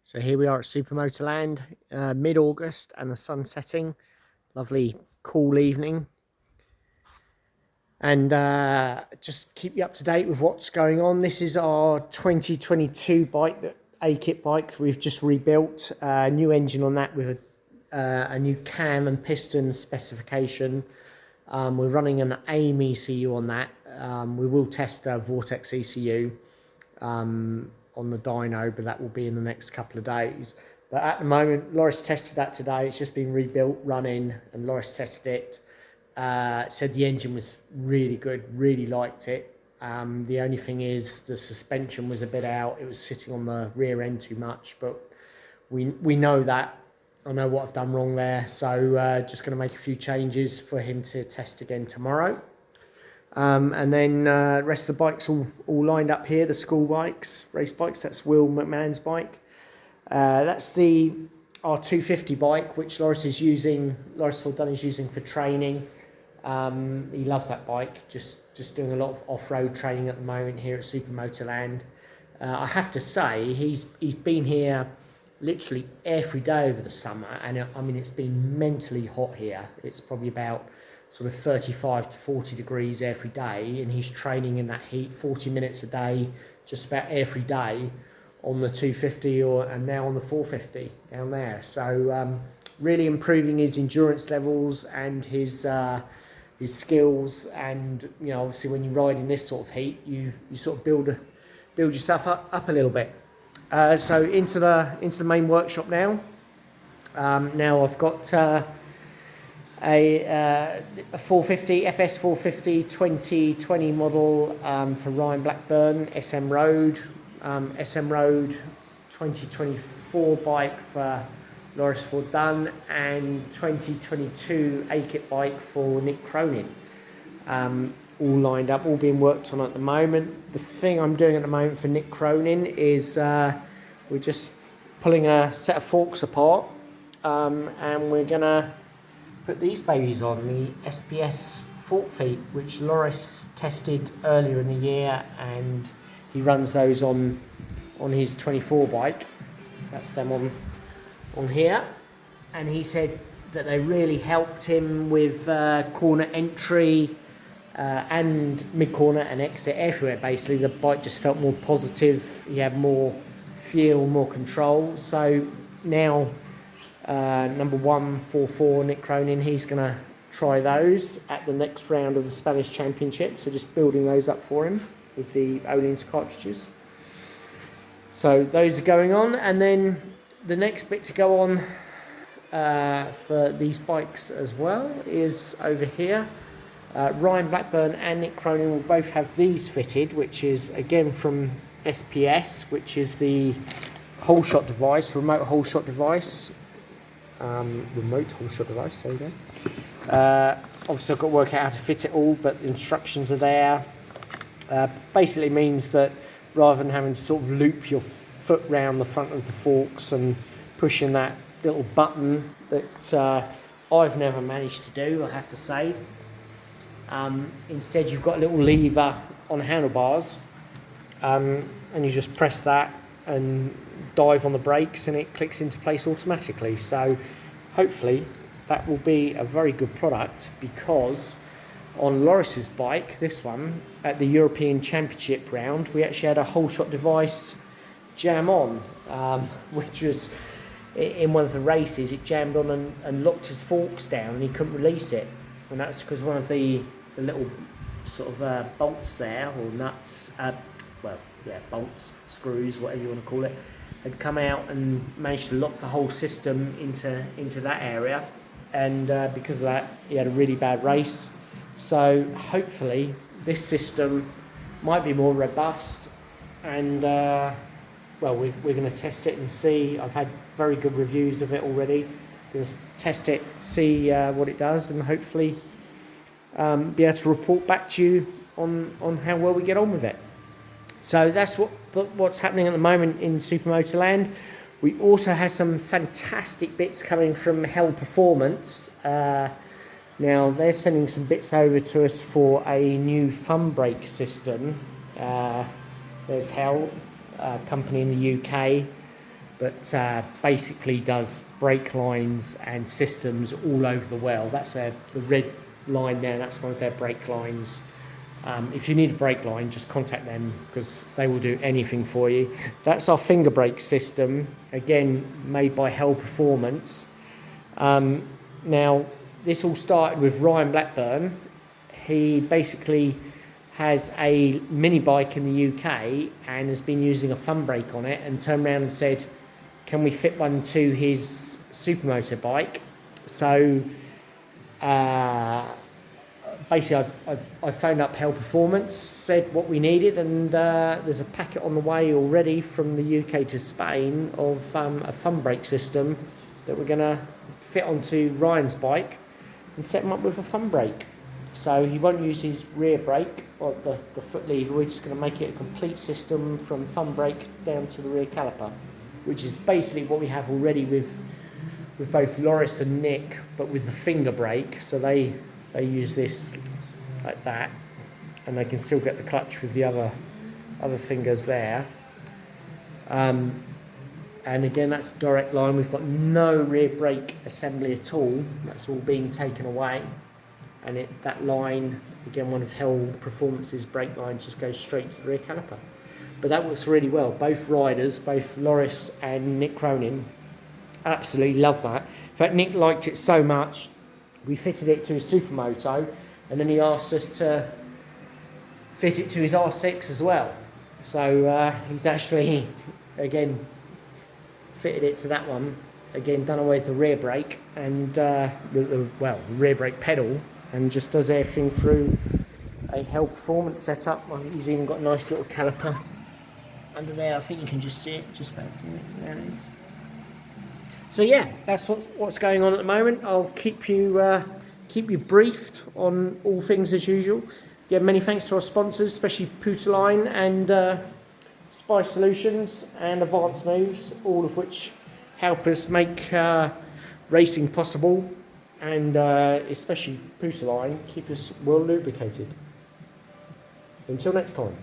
So here we are at Supermotoland, mid-August, and the sun setting. Lovely, cool evening. And just keep you up to date with what's going on. This is our 2022 bike, A-kit bike. We've just rebuilt a new engine on that with a new cam and piston specification. We're running an AIM ECU on that. We will test a Vortex ECU on the dyno, but that will be in the next couple of days. But at the moment, Loris tested that today. It's just been rebuilt, running, and Loris tested it. Said the engine was really good, really liked it. The only thing is the suspension was a bit out. It was sitting on the rear end too much, but we know that. I know what I've done wrong there, so just going to make a few changes for him to test again tomorrow. And then the rest of the bikes all lined up here, the school bikes, race bikes. That's Will McMahon's bike. That's the R250 bike, which Loris Fordun is using for training. He loves that bike, just doing a lot of off-road training at the moment here at Supermotoland. I have to say, he's been here literally every day over the summer, and I mean, it's been mentally hot here. It's probably about sort of 35 to 40 degrees every day, and he's training in that heat 40 minutes a day, just about every day on the 250 and now on the 450 down there. So really improving his endurance levels and his skills. And you know, obviously when you ride in this sort of heat, you sort of build yourself up a little bit. So into the main workshop now. Now I've got a 450 FS 450 2020 model for Ryan Blackburn, SM Road 2024 bike for Loris Fordun, and 2022 A-kit bike for Nick Cronins. All lined up, all being worked on at the moment. The thing I'm doing at the moment for Nick Cronins is we're just pulling a set of forks apart, and we're gonna put these babies on, the SPS fork feet, which Loris tested earlier in the year, and he runs those on his 24 bike. That's them on here, and he said that they really helped him with corner entry and mid-corner and exit everywhere. Basically, the bike just felt more positive. He had more feel, more control. So now number 144 Nick Cronins, he's going to try those at the next round of the Spanish Championship. So just building those up for him with the Öhlins cartridges. So those are going on, and then the next bit to go on for these bikes as well is over here. Ryan Blackburn and Nick Cronins will both have these fitted, which is again from SPS, which is the holeshot device, remote holeshot device. There you go. Obviously I've got to work out how to fit it all, but the instructions are there. Basically means that rather than having to sort of loop your foot round the front of the forks and pushing that little button that I've never managed to do, I have to say. Instead you've got a little lever on the handlebars, and you just press that and dive on the brakes and it clicks into place automatically. So hopefully that will be a very good product, because on Loris's bike, this one, at the European Championship round, we actually had a holeshot device jam on, which was in one of the races. It jammed on and locked his forks down and he couldn't release it, and that's because one of the little sort of bolts there, or nuts, bolts, screws, whatever you want to call it, had come out and managed to lock the whole system into that area, and because of that he had a really bad race. So hopefully this system might be more robust, and we're going to test it and see. I've had very good reviews of it already. Going to test it, see what it does, and hopefully be able to report back to you on how well we get on with it. So that's what's happening at the moment in Supermotoland. We also have some fantastic bits coming from Hel Performance. Now they're sending some bits over to us for a new thumb brake system. There's Hel, a company in the UK. but basically does brake lines and systems all over the world. That's the red line there, that's one of their brake lines. If you need a brake line, just contact them because they will do anything for you. That's our finger brake system, again made by Hel Performance. Now, this all started with Ryan Blackburn. He basically has a mini bike in the UK and has been using a thumb brake on it, and turned around and said, can we fit one to his supermoto bike? So basically I phoned up Hel Performance, said what we needed, and there's a packet on the way already from the UK to Spain of a thumb brake system that we're going to fit onto Ryan's bike and set him up with a thumb brake. So he won't use his rear brake or the foot lever. We're just going to make it a complete system from thumb brake down to the rear caliper, which is basically what we have already with both Loris and Nick, but with the finger brake. So they use this like that, and they can still get the clutch with the other fingers there. And again, that's a direct line. We've got no rear brake assembly at all. That's all being taken away. And that line, again, one of Hel Performance's brake lines, just goes straight to the rear caliper. But that works really well. Both riders, both Loris and Nick Cronins, absolutely love that. In fact, Nick liked it so much, we fitted it to his supermoto, and then he asked us to fit it to his R6 as well. So he's actually, again, fitted it to that one. Again, done away with the rear brake and the rear brake pedal, and just does everything through a Hel Performance setup. Well, he's even got a nice little caliper under there. I think you can just see it, just about see it. There it is. So yeah, that's what's going on at the moment. I'll keep you briefed on all things as usual. Yeah, many thanks to our sponsors, especially Puterline and Spice Solutions and Advanced Moves, all of which help us make racing possible, and especially Puterline keep us well lubricated. Until next time.